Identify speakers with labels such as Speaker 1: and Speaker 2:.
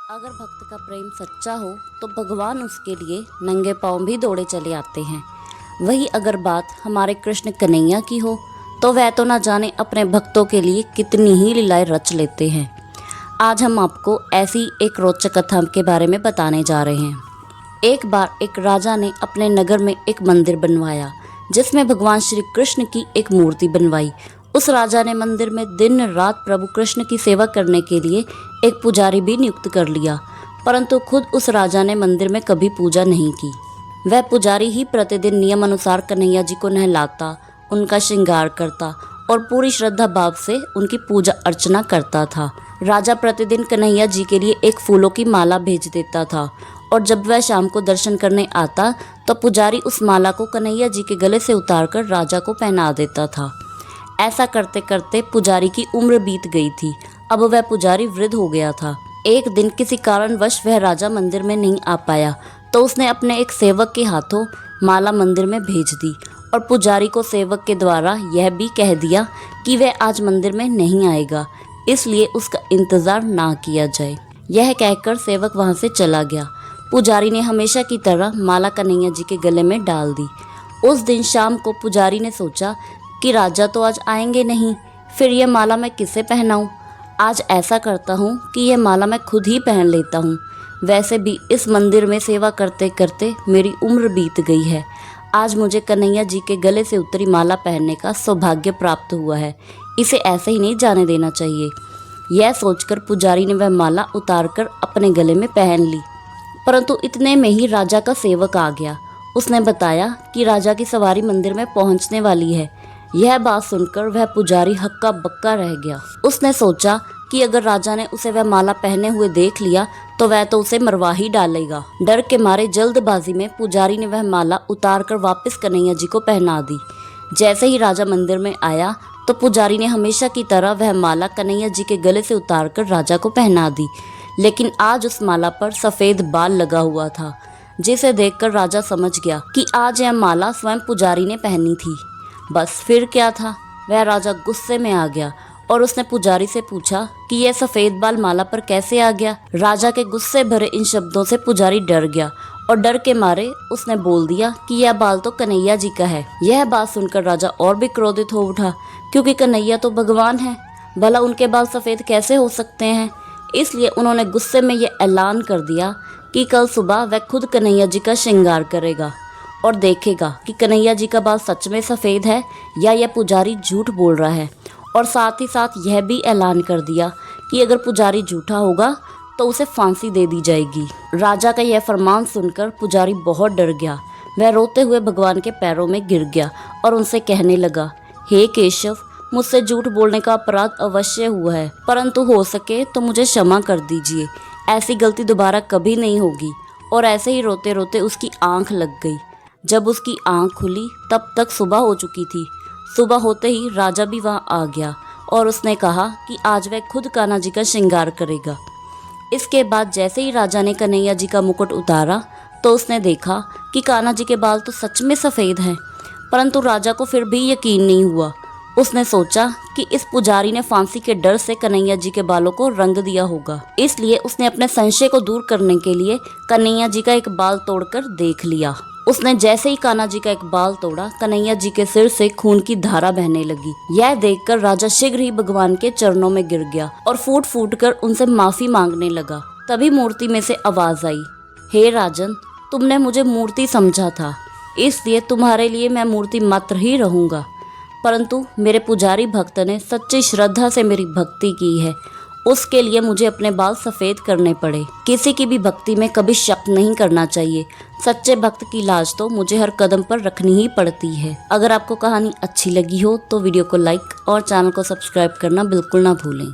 Speaker 1: अगर भक्त का प्रेम सच्चा हो तो भगवान उसके लिए नंगे पांव भी दौड़े चले आते हैं। वही अगर बात हमारे कृष्ण कन्हैया की हो तो वह तो ना जाने अपने भक्तों के लिए कितनी ही लीलाएं रच लेते हैं। आज हम आपको ऐसी एक रोचक कथा के बारे में बताने जा रहे हैं। एक बार एक राजा ने अपने नगर में एक मंदिर बनवाया जिसमें भगवान श्री कृष्ण की एक मूर्ति बनवाई। उस राजा ने मंदिर में दिन रात प्रभु कृष्ण की सेवा करने के लिए एक पुजारी भी नियुक्त कर लिया, परंतु खुद उस राजा ने मंदिर में कभी पूजा नहीं की। वह पुजारी ही प्रतिदिन नियम अनुसार कन्हैया जी को नहलाता, उनका श्रृंगार करता और पूरी श्रद्धा भाव से उनकी पूजा अर्चना करता था। राजा प्रतिदिन कन्हैया जी के लिए एक फूलों की माला भेज देता था और जब वह शाम को दर्शन करने आता तो पुजारी उस माला को कन्हैया जी के गले से उतारकर राजा को पहना देता था। ऐसा करते करते पुजारी की उम्र बीत गई थी। अब वह पुजारी वृद्ध हो गया था। एक दिन किसी कारणवश वह राजा मंदिर में नहीं आ पाया तो उसने अपने एक सेवक के हाथों माला मंदिर में भेज दी और पुजारी को सेवक के द्वारा यह भी कह दिया कि वह आज मंदिर में नहीं आएगा, इसलिए उसका इंतजार ना किया जाए। यह कहकर सेवक वहां से चला गया। पुजारी ने हमेशा की तरह माला कन्हैया जी के गले में डाल दी। उस दिन शाम को पुजारी ने सोचा कि राजा तो आज आएंगे नहीं, फिर यह माला मैं किसे पहनाऊं। आज ऐसा करता हूँ कि यह माला मैं खुद ही पहन लेता हूँ। वैसे भी इस मंदिर में सेवा करते करते मेरी उम्र बीत गई है। आज मुझे कन्हैया जी के गले से उतरी माला पहनने का सौभाग्य प्राप्त हुआ है, इसे ऐसे ही नहीं जाने देना चाहिए। यह सोचकर पुजारी ने वह माला उतारकर अपने गले में पहन ली, परंतु इतने में ही राजा का सेवक आ गया। उसने बताया कि राजा की सवारी मंदिर में पहुंचने वाली है। यह बात सुनकर वह पुजारी हक्का बक्का रह गया। उसने सोचा कि अगर राजा ने उसे वह माला पहने हुए देख लिया तो वह तो उसे मरवा ही डालेगा। डर के मारे जल्दबाजी में पुजारी ने वह माला उतारकर वापस कन्हैया जी को पहना दी। जैसे ही राजा मंदिर में आया तो पुजारी ने हमेशा की तरह वह माला कन्हैया जी के गले से उतारकर राजा को पहना दी, लेकिन आज उस माला पर सफेद बाल लगा हुआ था, जिसे देखकर राजा समझ गया कि आज यह माला स्वयं पुजारी ने पहनी थी। बस फिर क्या था, वह राजा गुस्से में आ गया और उसने पुजारी से पूछा कि यह सफेद बाल माला पर कैसे आ गया। राजा के गुस्से भरे इन शब्दों से पुजारी डर गया और डर के मारे उसने बोल दिया कि यह बाल तो कन्हैया जी का है। यह बात सुनकर राजा और भी क्रोधित हो उठा, क्योंकि कन्हैया तो भगवान है, भला उनके बाल सफेद कैसे हो सकते हैं। इसलिए उन्होंने गुस्से में यह ऐलान कर दिया कि कल सुबह वह खुद कन्हैया जी का श्रृंगार करेगा और देखेगा कि कन्हैया जी का बाल सच में सफ़ेद है या यह पुजारी झूठ बोल रहा है। और साथ ही साथ यह भी ऐलान कर दिया कि अगर पुजारी झूठा होगा तो उसे फांसी दे दी जाएगी। राजा का यह फरमान सुनकर पुजारी बहुत डर गया। वह रोते हुए भगवान के पैरों में गिर गया और उनसे कहने लगा, हे केशव, मुझसे झूठ बोलने का अपराध अवश्य हुआ है, परंतु हो सके तो मुझे क्षमा कर दीजिए। ऐसी गलती दोबारा कभी नहीं होगी। और ऐसे ही रोते रोते उसकी आंख लग गई। जब उसकी आंख खुली तब तक सुबह हो चुकी थी। सुबह होते ही राजा भी वहां आ गया और उसने कहा कि आज वह खुद कान्हा जी का श्रृंगार करेगा। इसके बाद जैसे ही राजा ने कन्हैया जी का मुकुट उतारा तो उसने देखा कि कान्हा जी के बाल तो सच में सफ़ेद हैं, परंतु राजा को फिर भी यकीन नहीं हुआ। उसने सोचा कि इस पुजारी ने फांसी के डर से कन्हैया जी के बालों को रंग दिया होगा, इसलिए उसने अपने संशय को दूर करने के लिए कन्हैया जी का एक बाल तोड़कर देख लिया। उसने जैसे ही कान्हा जी का एक बाल तोड़ा, कन्हैया जी के सिर से खून की धारा बहने लगी। यह देखकर राजा शीघ्र ही भगवान के चरणों में गिर गया और फूट फूट कर उनसे माफी मांगने लगा। तभी मूर्ति में से आवाज आई, हे राजन, तुमने मुझे मूर्ति समझा था, इसलिए तुम्हारे लिए मैं मूर्ति मात्र ही रहूंगा। परंतु मेरे पुजारी भक्त ने सच्ची श्रद्धा से मेरी भक्ति की है, उसके लिए मुझे अपने बाल सफ़ेद करने पड़े। किसी की भी भक्ति में कभी शक नहीं करना चाहिए। सच्चे भक्त की लाज तो मुझे हर कदम पर रखनी ही पड़ती है। अगर आपको कहानी अच्छी लगी हो तो वीडियो को लाइक और चैनल को सब्सक्राइब करना बिल्कुल ना भूलें।